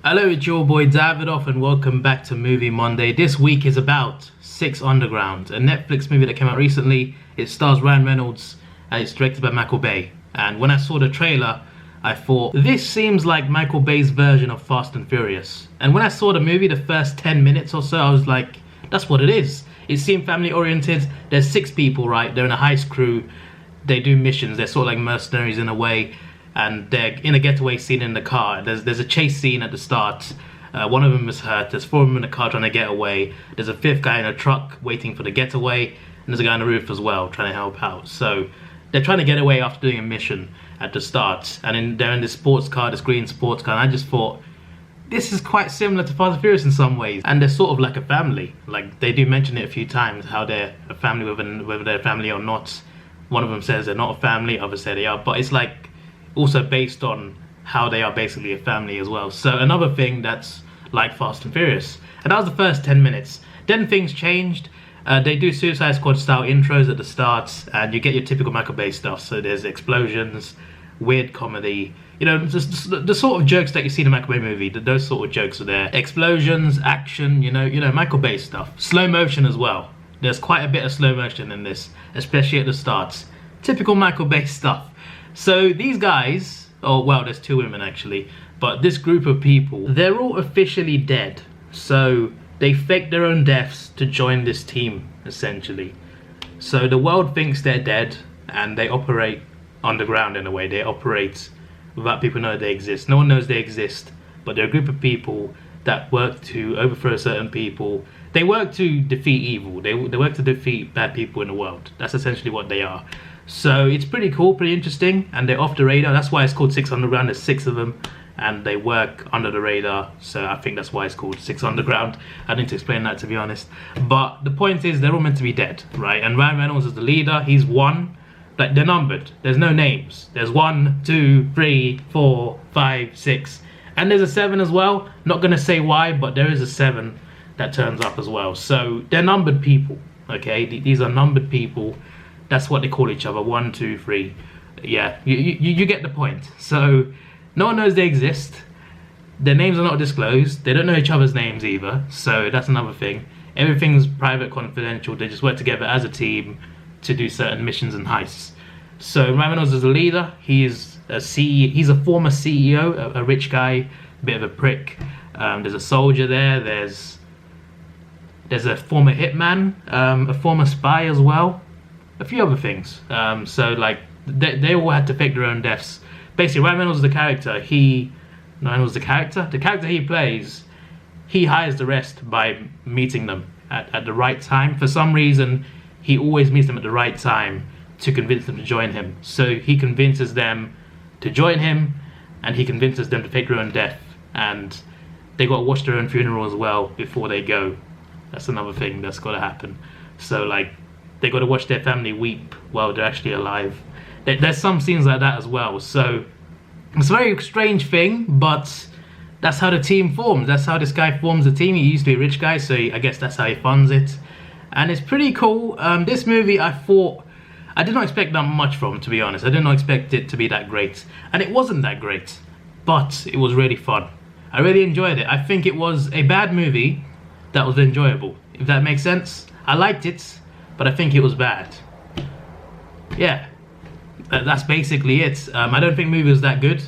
Hello, it's your boy Davidoff and welcome back to Movie Monday. This week is about Six Underground, a Netflix movie that came out recently. It stars Ryan Reynolds and it's directed by Michael Bay. And when I saw the trailer, I thought, this seems like Michael Bay's version of Fast and Furious. And when I saw the movie, the first 10 minutes or so, I was like, that's what it is. It seemed family oriented. There's 6 people, right? They're in a heist crew. They do missions. They're sort of like mercenaries in a way. And they're in a getaway scene in the car. There's a chase scene at the start. One of them is hurt. There's 4 of them in the car trying to get away. There's a 5th guy in a truck waiting for the getaway. And there's a guy on the roof as well trying to help out. So they're trying to get away after doing a mission at the start. And they're in this sports car, this green sports car. And I just thought, this is quite similar to Fast and Furious in some ways. And they're sort of like a family. Like, they do mention it a few times, how they're a family, whether they're a family or not. One of them says they're not a family, others say they are. But it's like also based on how they are basically a family as well. So another thing that's like Fast and Furious. And that was the first 10 minutes. Then things changed. They do Suicide Squad style intros at the start, and you get your typical Michael Bay stuff. So there's explosions, weird comedy, you know, just the sort of jokes that you see in a Michael Bay movie. Those sort of jokes are there. Explosions, action, you know, Michael Bay stuff. Slow motion as well. There's quite a bit of slow motion in this, especially at the start. Typical Michael Bay stuff. So these guys, oh well, there's 2 women actually, but this group of people, they're all officially dead. So they fake their own deaths to join this team, essentially. So the world thinks they're dead, and they operate underground in a way. They operate without people knowing they exist. No one knows they exist, but they're a group of people that work to overthrow certain people. They work to defeat evil. They work to defeat bad people in the world. That's essentially what they are. So it's pretty cool, pretty interesting, and they're off the radar. That's why it's called Six Underground. There's 6 of them, and they work under the radar. So I think that's why it's called Six Underground. I need to explain that, to be honest. But the point is, they're all meant to be dead, right? And Ryan Reynolds is the leader. He's 1. Like, they're numbered. There's no names. There's 1, 2, 3, 4, 5, 6. And there's a 7 as well. Not going to say why, but there is a 7 that turns up as well. So they're numbered people, okay? These are numbered people. That's what they call each other. 1, 2, 3. Yeah, you get the point. So no one knows they exist. Their names are not disclosed. They don't know each other's names either. So that's another thing. Everything's private, confidential. They just work together as a team to do certain missions and heists. So Ryan Reynolds is a leader. He's a former CEO, a rich guy, a bit of a prick. There's a soldier there. There's a former hitman, a former spy as well. A few other things. So like they all had to fake their own deaths. Basically, Ryan Reynolds is the character. The character he plays, he hires the rest by meeting them at the right time. For some reason, he always meets them at the right time to convince them to join him. So he convinces them to join him, and he convinces them to fake their own death. And they got to watch their own funeral as well before they go. That's another thing that's got to happen. So like, they got to watch their family weep while they're actually alive. There's some scenes like that as well. So it's a very strange thing, but that's how the team forms. That's how this guy forms the team. He used to be a rich guy, so I guess that's how he funds it. And it's pretty cool. This movie, I did not expect that much from, to be honest. I did not expect it to be that great. And it wasn't that great, but it was really fun. I really enjoyed it. I think it was a bad movie that was enjoyable, if that makes sense. I liked it, but I think it was bad. Yeah, that's basically it. I don't think the movie was that good,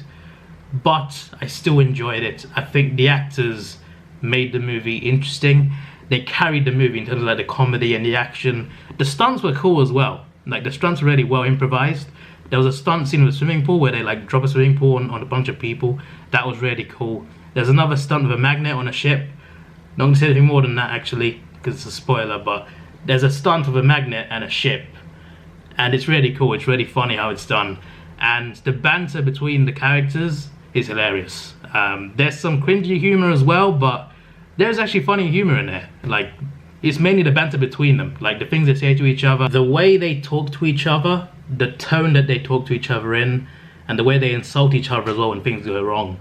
but I still enjoyed it. I think the actors made the movie interesting. They carried the movie in terms of like the comedy and the action. The stunts were cool as well. Like, the stunts were really well improvised. There was a stunt scene with a swimming pool where they like drop a swimming pool on a bunch of people. That was really cool. There's another stunt with a magnet on a ship. Not gonna say anything more than that actually, because it's a spoiler, but there's a stunt with a magnet and a ship. And it's really cool. It's really funny how it's done. And the banter between the characters is hilarious. There's some cringy humor as well, but there's actually funny humor in there. Like, it's mainly the banter between them. Like, the things they say to each other, the way they talk to each other, the tone that they talk to each other in, and the way they insult each other as well when things go wrong.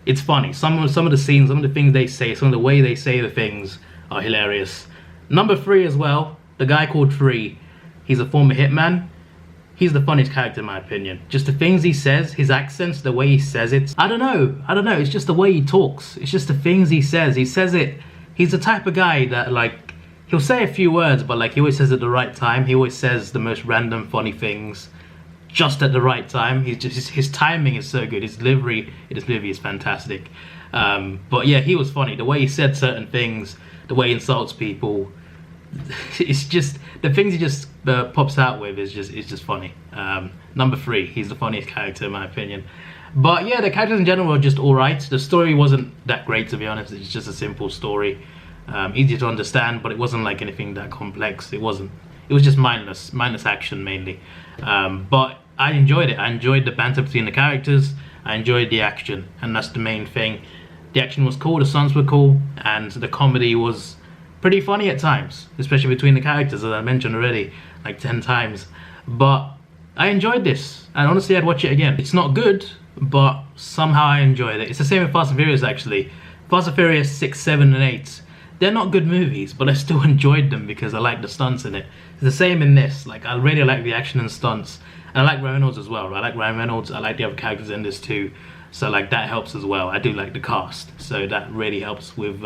It's funny. Some of the scenes, some of the things they say, some of the way they say the things are hilarious. Number 3 as well, the guy called 3. He's a former hitman. he's the funniest character in my opinion. Just the things he says, his accents, the way he says it. I don't know. It's just the way he talks. It's just the things he says. He says it. He's the type of guy that, like, he'll say a few words, but like he always says at the right time. He always says the most random funny things just at the right time. His timing is so good. His delivery in this movie is fantastic. But yeah, he was funny. The way he said certain things, the way he insults people, it's just the things he just pops out with is just funny. Number 3, he's the funniest character in my opinion. But yeah, the characters in general were just alright. The story wasn't that great, to be honest. It's just a simple story, easy to understand, but it wasn't like anything that complex. It wasn't. It was just mindless action mainly. But I enjoyed it. I enjoyed the banter between the characters. I enjoyed the action, and that's the main thing. The action was cool, the stunts were cool, and the comedy was pretty funny at times, especially between the characters, as I mentioned already, like 10 times. But I enjoyed this, and honestly I'd watch it again. It's not good, but somehow I enjoyed it. It's the same with Fast and Furious actually. Fast and Furious 6, 7 and 8, they're not good movies, but I still enjoyed them because I like the stunts in it. It's the same in this. Like, I really like the action and stunts, and I like Ryan Reynolds as well. I like Ryan Reynolds, I like the other characters in this too, so like that helps as well. I do like the cast, so that really helps with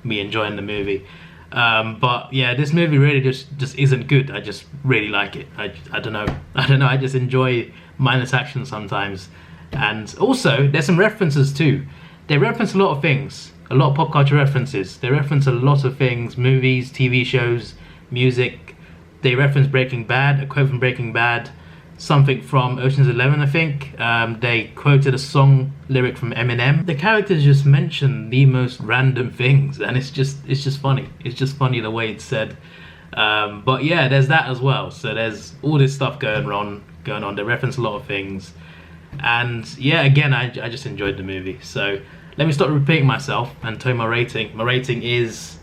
me enjoying the movie. But yeah, this movie really just isn't good. I just really like it. I don't know, I just enjoy mindless action sometimes. And also there's some references too. They reference a lot of things, a lot of pop culture references. They reference a lot of things, movies, TV shows, music. They reference Breaking Bad, a quote from Breaking Bad, something from Ocean's 11, I think. They quoted a song lyric from Eminem. The characters just mention the most random things, and it's just funny. It's just funny the way it's said. But yeah, there's that as well. So there's all this stuff going on. They reference a lot of things, and yeah, again, I just enjoyed the movie. So let me stop repeating myself and tell you my rating. My rating is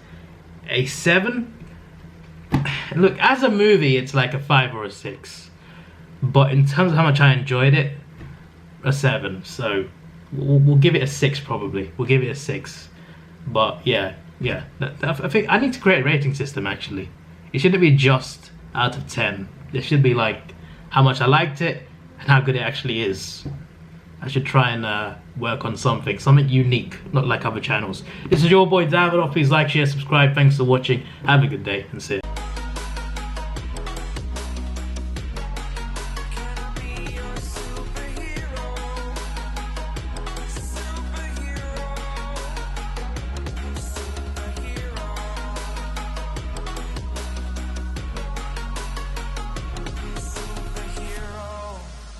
a 7. Look, as a movie, it's like a 5 or a 6. But in terms of how much I enjoyed it, a 7. So we'll give it a 6 probably. We'll give it a 6. But yeah. I think I need to create a rating system actually. It shouldn't be just out of 10. It should be like how much I liked it and how good it actually is. I should try and work on something unique, not like other channels. This is your boy Davidoff. Please like, share, subscribe. Thanks for watching. Have a good day and see you.